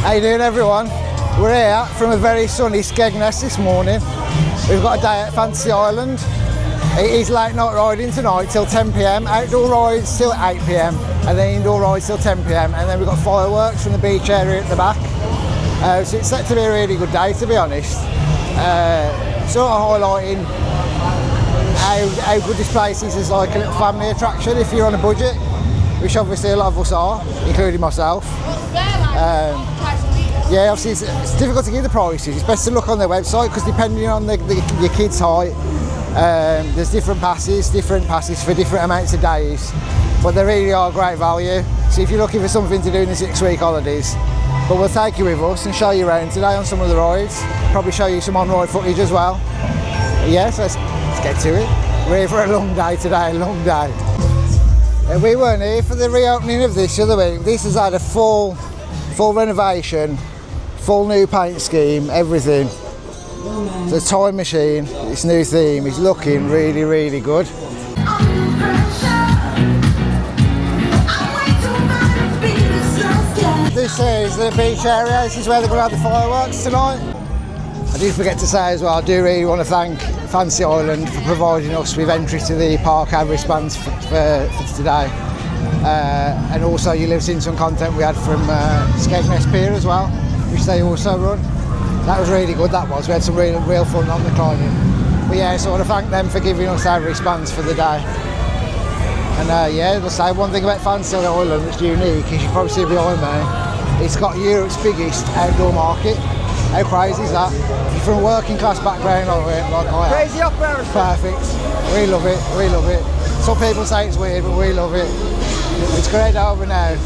How you doing, everyone? We're here from a very sunny Skegness this morning. We've got a day at Fantasy Island. It is late night riding tonight till 10 p.m, outdoor rides till 8 p.m, and then indoor rides till 10 p.m, and then we've got fireworks from the beach area at the back. So it's set to be a really good day, to be honest. Sort of highlighting how good this place is as like a little family attraction if you're on a budget, which obviously a lot of us are, including myself. Yeah, obviously it's difficult to give the prices. It's best to look on their website because depending on your kid's height, there's different passes for different amounts of days, but they really are great value. So if you're looking for something to do in the 6-week holidays, but we'll take you with us and show you around today on some of the rides, probably show you some on-ride footage as well. Yeah, so let's get to it. We're here for a long day today, a long day. We weren't here for the reopening of this the other week. This has had a full renovation, full new paint scheme, everything. The time machine, this new theme is looking really, really good. This is the beach area. This is where they're going to have the fireworks tonight. I did forget to say as well, I do really want to thank Fantasy Island for providing us with entry to the park and wristbands for today. And also you live in some content we had from Skegness Pier as well, which they also run. That was really good, that was. We had some real fun on the climbing. But yeah, so I want to thank them for giving us our wristbands for the day. And yeah, I'll say one thing about Fantasy Island that's unique, as you probably see behind me, it's got Europe's biggest outdoor market. How crazy is that? If you're from a working class background like I am. Crazy opera. Perfect. We love it, we love it. Some people say it's weird, but we love it. It's great over now.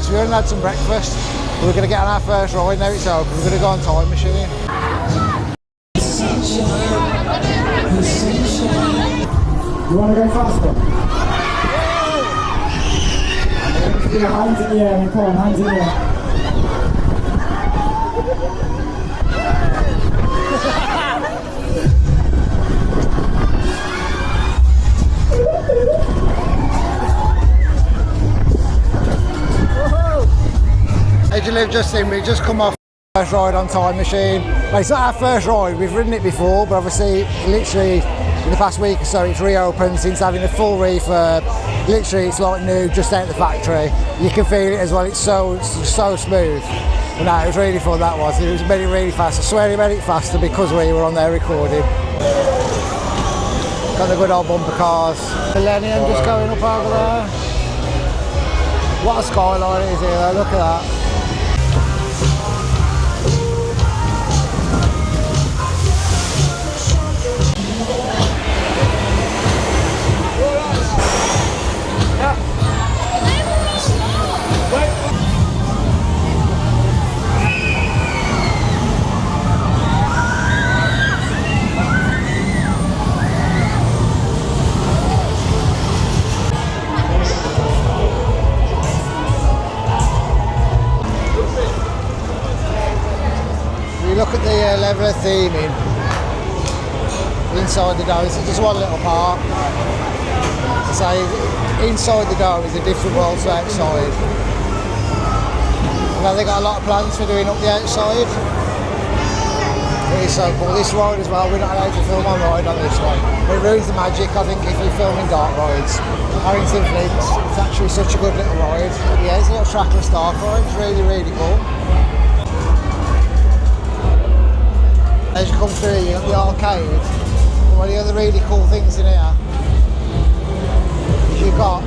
So we only had some breakfast. We're going to get on our first ride now it's open. We're going to go on time machine. You want to go faster? Yeah, hands in the air, come on, hands in the air. As you live just in, we've just come off first ride on time machine. Well, it's not our first ride, we've ridden it before, but obviously literally in the past week or so it's reopened since having a full refurb. Literally it's like new, just out of the factory. You can feel it as well, it's so smooth. But no, it was really fun, that was. It was really fast. I swear he made it faster because we were on there recording. Got the good old bumper cars. Millennium just going up over there. What a skyline it is here, look at that. Look at the level of theming inside the dome. This is just one little part. So inside the dome is a different world to outside. Now they've got a lot of plans for doing up the outside. It is so cool. This ride as well, we're not allowed to film on ride on this one. But it ruins the magic, I think, if you're filming dark rides. Harrington Flints, it's actually such a good little ride. Yeah, it's a little trackless dark ride. It's really cool. As you come through, you've got the arcade. One of the other really cool things in here is you can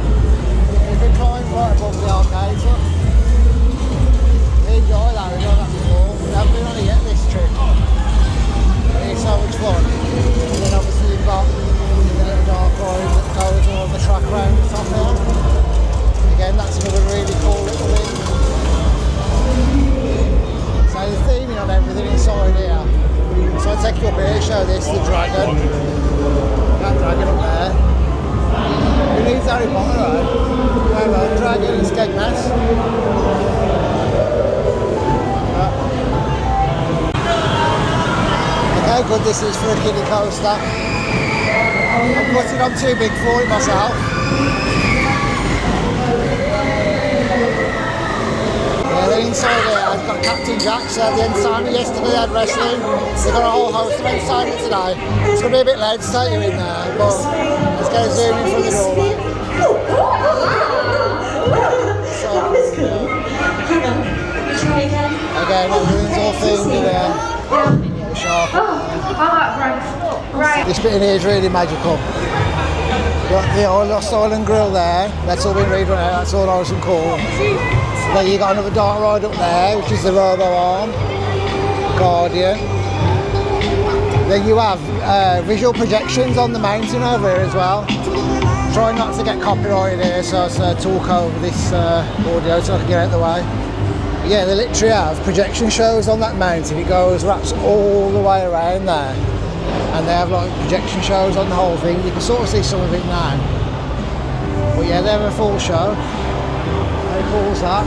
climb right above the arcade. Look. We enjoy that, we've done that before. We haven't been on it yet this trip. It's so much fun. And then obviously you've got the little dark ride that goes on the track around the top there. Again, that's another really cool little thing. So the theming on everything inside here. So I'll take you up here, show this, the dragon. That dragon up there. Who needs Harry Potter, right? Well, dragon and Skegness. Look how good this is for a kiddie coaster. I'm putting on too big for it myself. Yeah, then inside here I've got Captain Jack's the entertainment yesterday. They had wrestling. They've got a whole host of entertainment today. It's going to be a bit late to take you in there, but let's go zoom in from the doorway. So, again, everything's all filmed in there. Sharp. Right. This bit in here is really magical. Got the old Lost Island grill there. That's all been redone out. That's all nice and cool. Then you got another dark ride up there, which is the Robo Arm Guardian. Then you have visual projections on the mountain over here as well. Trying not to get copyrighted here, so I talk over this audio so I can get out of the way. Yeah, they literally have projection shows on that mountain. It wraps all the way around there. And they have like projection shows on the whole thing. You can sort of see some of it now. But yeah, they have a full show. How cool is that?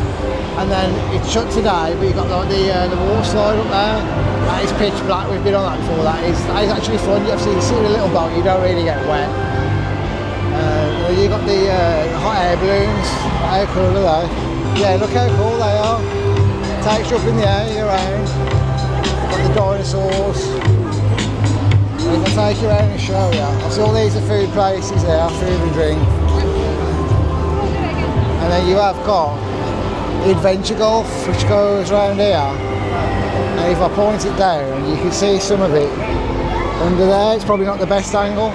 And then it's shut today, but you've got like the wall slide up there. That is pitch black. We've been on that before. That is actually fun. You see the little boat. You don't really get wet. You've got the hot air balloons. How cool are they? Yeah, look how cool they are. Takes you up in the air, you're around. Got the dinosaurs. I'm going to take you around and show you. So all these are food places there, food and drink. And then you have got the adventure golf, which goes around here. And if I point it down, you can see some of it under there. It's probably not the best angle,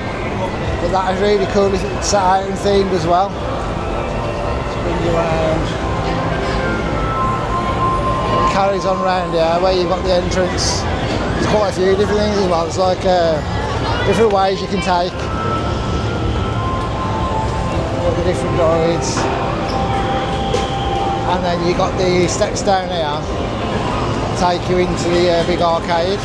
but that is really cool. It's set out and themed as well. Let's bring you around. It carries on around here, where you've got the entrance. There's quite a few different things as well. It's like different ways you can take all the different rides. And then you got the steps down here, take you into the big arcade.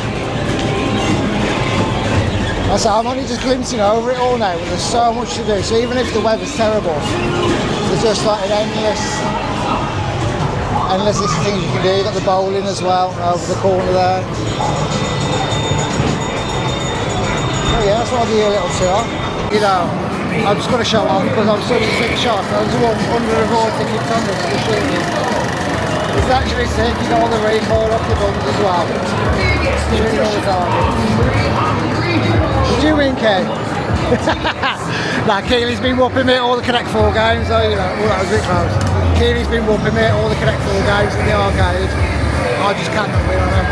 So I'm only just glimpsing over it all now, but there's so much to do. So even if the weather's terrible, there's just like an endless list of things you can do. You've got the bowling as well over the corner there. Oh yeah, that's what I'll give you a little tour. You know, I'm just going to show off because I'm such a sick shot. I was under the raw tickets on this machine. It's actually sick. You got all the recoil off the bums as well. Shooting all the targets. Did you win, Kay? Nah, Keely's been whooping me at all the Connect 4 games. So, you know, that was a bit close. Keely's been whooping me at all the Connect 4 games in the arcade. I just cannot win on them.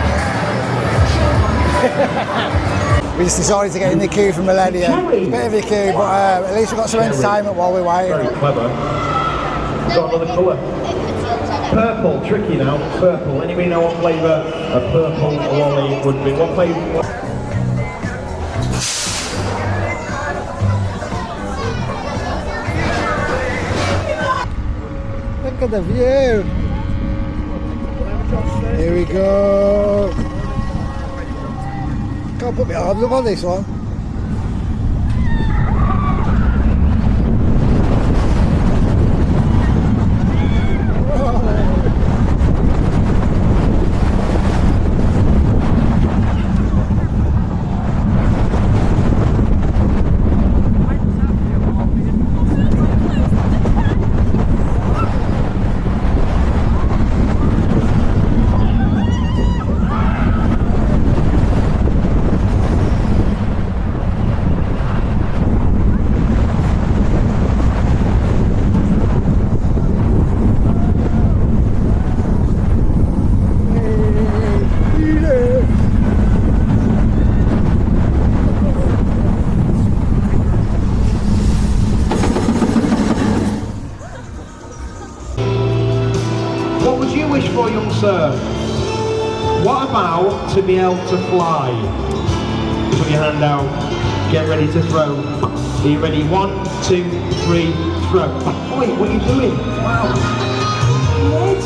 We just decided to get in the queue for Millennium. Bit of a queue, but at least we've got some entertainment while we're waiting. Very clever. Got another colour. Purple, tricky now. Purple. Anybody know what flavour a purple lolly would be? What flavour? Look at the view. Here we go. Can't put my arms up on this one. What would you wish for, young sir? What about to be able to fly? Put your hand out. Get ready to throw. Are you ready? 1, 2, 3, throw. Wait, what are you doing? Wow. What?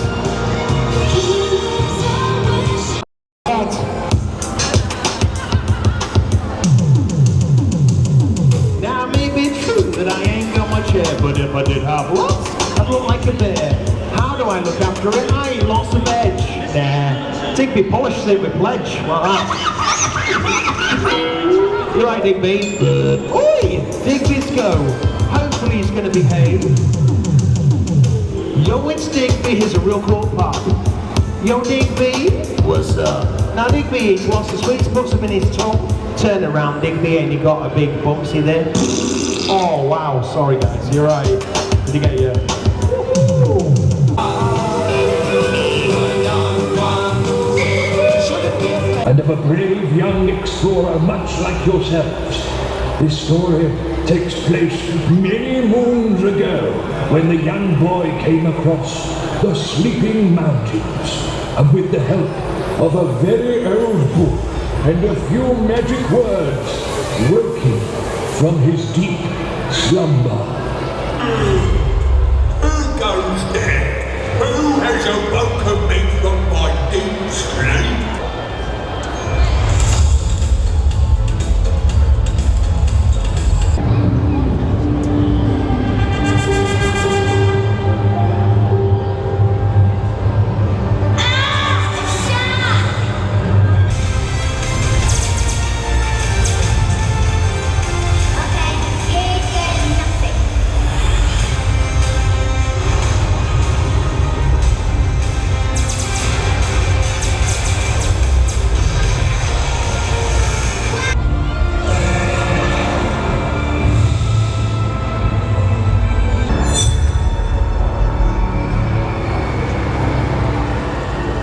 Now it may be true that I ain't got much hair, but if I did have lots, I'd look like a bear. How do I look after it? I eat lots of veg. Nah. Digby polish it with pledge. Like that. You're right, Digby. Oi! Digby's go. Hopefully he's going to behave. Yo, it's Digby. Here's a real cool part. Yo, Digby. What's up? Now, Digby, he wants the sweets, puts them in his tongue. Turn around, Digby, and you got a big bump, see there? Oh, wow, sorry, guys, you're right. Did you get your... And of a brave young explorer much like yourselves. This story takes place many moons ago when the young boy came across the Sleeping Mountains, and with the help of a very old book and a few magic words, woke him from his deep slumber. Who goes there? Who has awoken me from my deep sleep?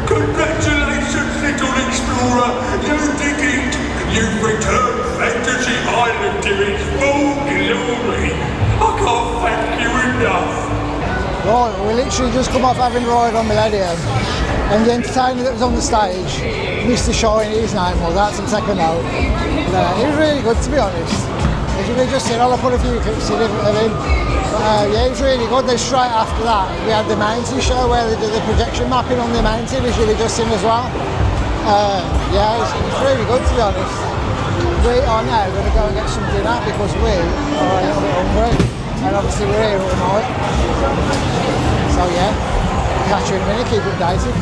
Congratulations, little explorer! You did it! You've returned Fantasy Island to its full glory! I can't thank you enough! Right, we literally just come off having a ride on Millennium, and the entertainer that was on the stage, Mr. Shiny, his name was, that's the second note. It was really good, to be honest. As you can just see, I'll put a few clips in of him. Yeah, it was really good. Then straight after that, we had the mountain show where they did the projection mapping on the mountain, as you were just in as well. Yeah, it's really good, to be honest. We are now going to go and get some dinner because we are a little bit hungry, and obviously we're here all night. So yeah, catch you in a minute, keep updated.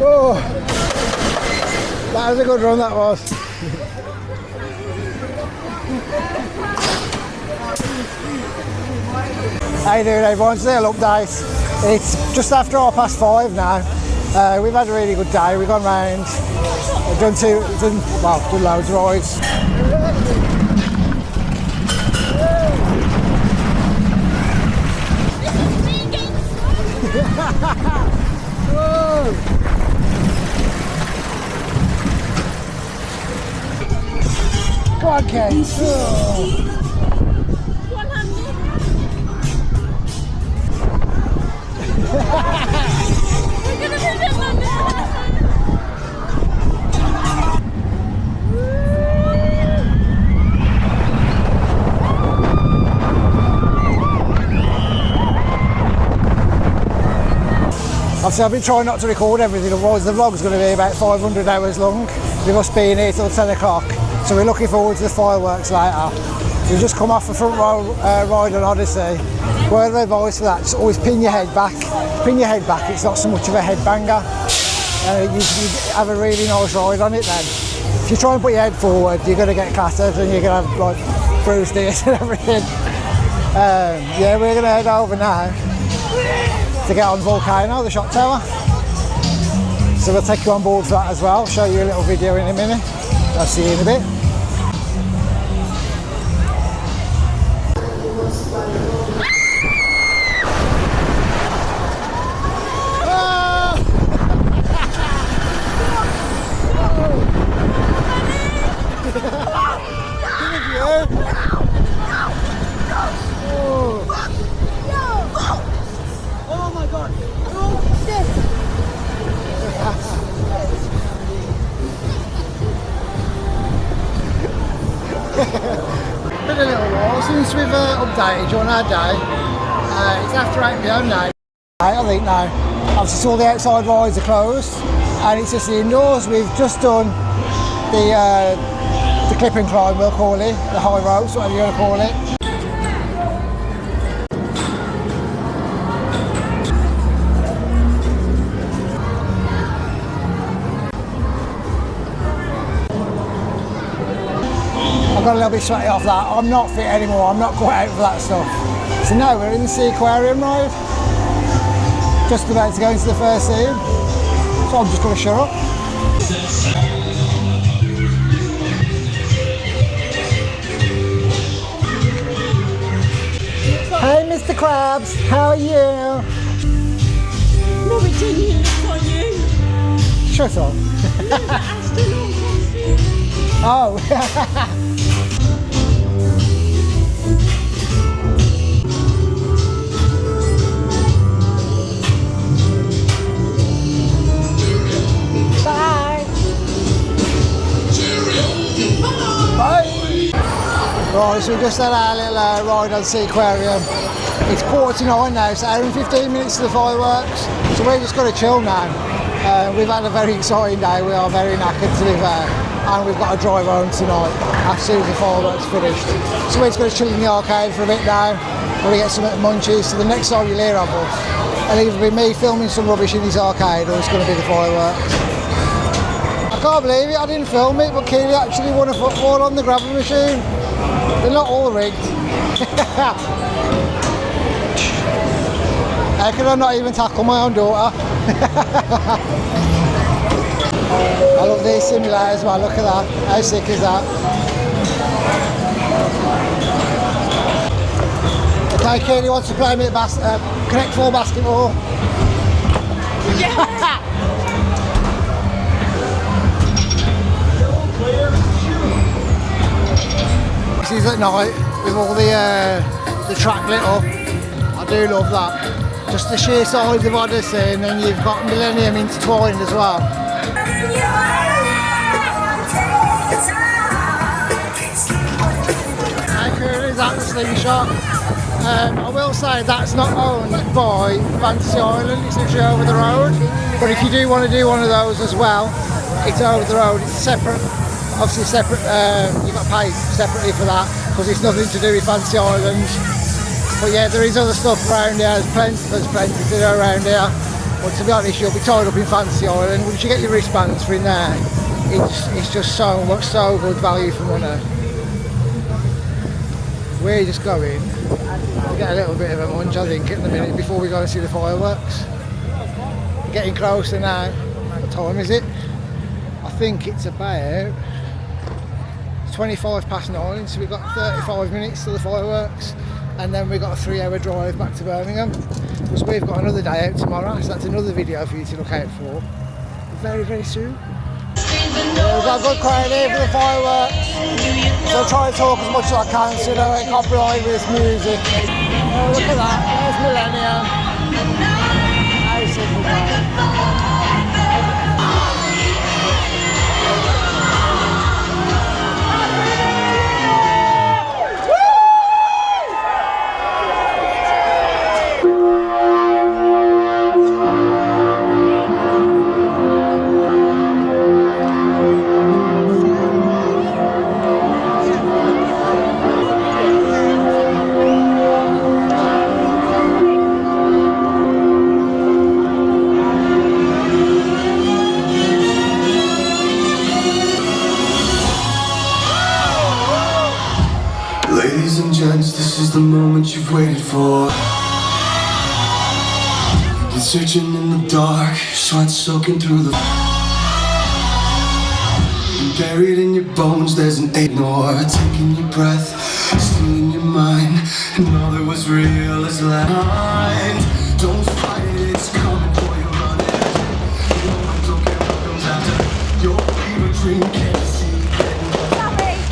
Oh, that was a good run, that was. How you doing, everyone? It's a little update. It's just after 5:30 now. We've had a really good day. We've gone round, done loads of rides. Go on, Kate. Obviously, I've been trying not to record everything, otherwise the vlog's going to be about 500 hours long. We must be in here till 10 o'clock, so we're looking forward to the fireworks later. We've just come off a front row ride on Odyssey. Word of advice for that, just always pin your head back. Pin your head back, it's not so much of a headbanger. You have a really nice ride on it then. If you try and put your head forward, you're going to get clattered and you're going to have like bruised ears and everything. Yeah, we're going to head over now to get on Volcano, the shot tower. So we'll take you on board for that as well, show you a little video in a minute. I'll see you in a bit. Oh my god! Been a little while since we've updated you on our day. It's after 8 PM now. I think now. Obviously all the outside rides are closed and it's just the indoors. We've just done the clip and climb, we'll call it, the high ropes, whatever you want to call it. I got a little bit sweaty off that. I'm not fit anymore, I'm not quite out for that stuff. So now we're in the sea aquarium ride. Just about to go into the first scene. So I'm just going to shut up. Hey Mr. Krabs, how are you? No, it didn't look on you. Shut up. No, the astronaut costume. Oh. Right, so we just had our little ride on Sea Aquarium. It's 8:45 now, so hour and 15 minutes to the fireworks. So we're just going to chill now. We've had a very exciting day, we are very knackered to be fair. And we've got to drive home tonight as soon as the fireworks finished. So we're just going to chill in the arcade for a bit now. We're going to get some munchies, so the next time you'll hear of us, it'll either be me filming some rubbish in this arcade or it's going to be the fireworks. I can't believe it, I didn't film it, but Keely actually won a football on the gravel machine. They're not all rigged. How can I not even tackle my own daughter? I love these simulators, man, look at that. How sick is that? Okay, Keely wants to play me at Connect 4 basketball. Yeah. This is at night with all the track lit up. I do love that. Just the sheer size of Odyssey, and then you've got Millennium intertwined as well. How cool is that, the slingshot? I will say that's not owned by Fantasy Island, it's actually over the road. But if you do want to do one of those as well, it's over the road, it's separate. Obviously separate, you've got to pay separately for that because it's nothing to do with Fantasy Island. But yeah, there is other stuff around here, there's plenty to do around here. But to be honest, you'll be tied up in Fantasy Island. Once you get your wristbands for in there, it's just so good value for money. We're just going to get a little bit of a munch, I think, in the minute before we go and see the fireworks. We're getting closer now. What time is it? I think it's about 25:09, so we've got 35 minutes to the fireworks, and then we've got a 3-hour drive back to Birmingham because we've got another day out tomorrow, so that's another video for you to look out for very, very soon. We've got a good crowd here for the fireworks, so I'll try to talk as much as I can so that I can't copyright with this music. Oh, look at that, there's Millennium. How sick is that? Ladies and gents, this is the moment you've waited for. You've been searching in the dark, sweat soaking through the... Buried in your bones, there's an ignore, taking your breath, stealing your mind, and all that was real is lines. Don't fight it, it's coming for you, run it. You don't care what comes after. Your fever dream can't see getting better.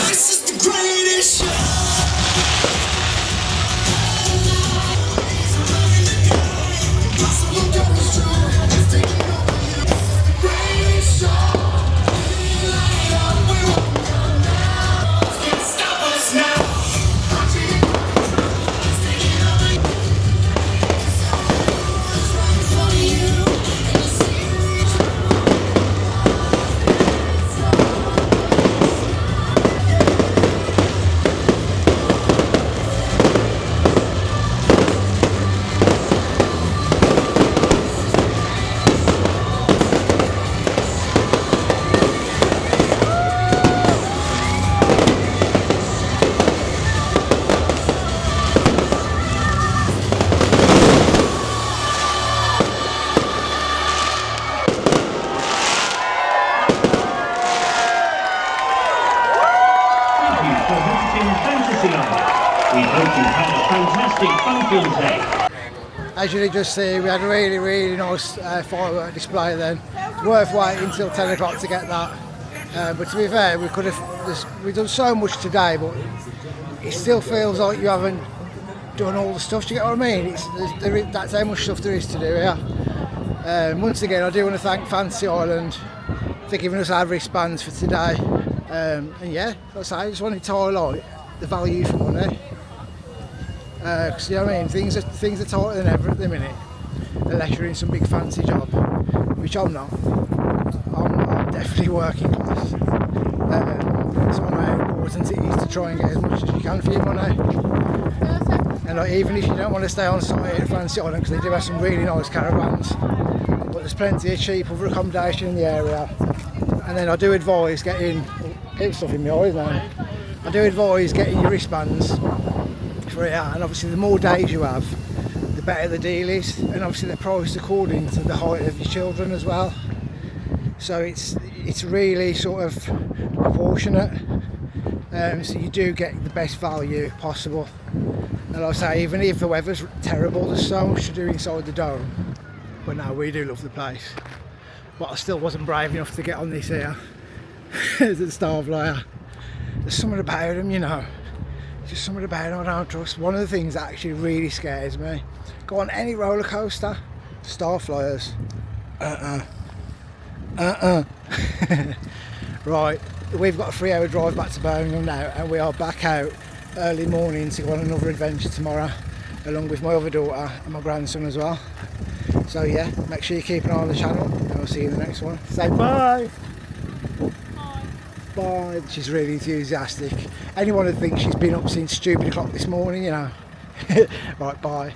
This is the greatest show. Impossible comes true. It's taking over you. Greatest show. We won't can't stop us now. Thank you for visiting Fantasy Island. We hope you had a fantastic fun-filled day. As you just see, we had a really nice firework display then. It's worth waiting until 10 o'clock to get that. But to be fair, we've done so much today, but it still feels like you haven't done all the stuff. Do you get what I mean? That's how much stuff there is to do here. Once again, I do want to thank Fantasy Island for giving us our wristbands for today. And yeah, like I say, I just wanted to highlight the value for money. Because you know what I mean, things are tighter than ever at the minute, unless you're in some big fancy job, which I'm not. I'm definitely working class. So I know how important it is to try and get as much as you can for your money. And like, even if you don't want to stay on site at Fantasy Island, because they do have some really nice caravans, but there's plenty of cheap other accommodation in the area. And then I do advise getting, keep stuff in my eyes now. I do advise getting your wristbands for here, and obviously the more days you have, the better the deal is, and obviously they're priced according to the height of your children as well. So it's really sort of proportionate, so you do get the best value possible. And like I say, even if the weather's terrible, there's so much to do inside the dome. But no, we do love the place. But I still wasn't brave enough to get on this here, the Star Flyer. There's something about them, you know. Just something about them I don't trust. One of the things that actually really scares me. Go on any roller coaster, Star Flyers. Right, we've got a 3-hour drive back to Birmingham now, and we are back out early morning to go on another adventure tomorrow, along with my other daughter and my grandson as well. So yeah, make sure you keep an eye on the channel, and I'll see you in the next one. Say bye! Bye. She's really enthusiastic. Anyone who thinks she's been up since stupid o'clock this morning, you know. Right, bye.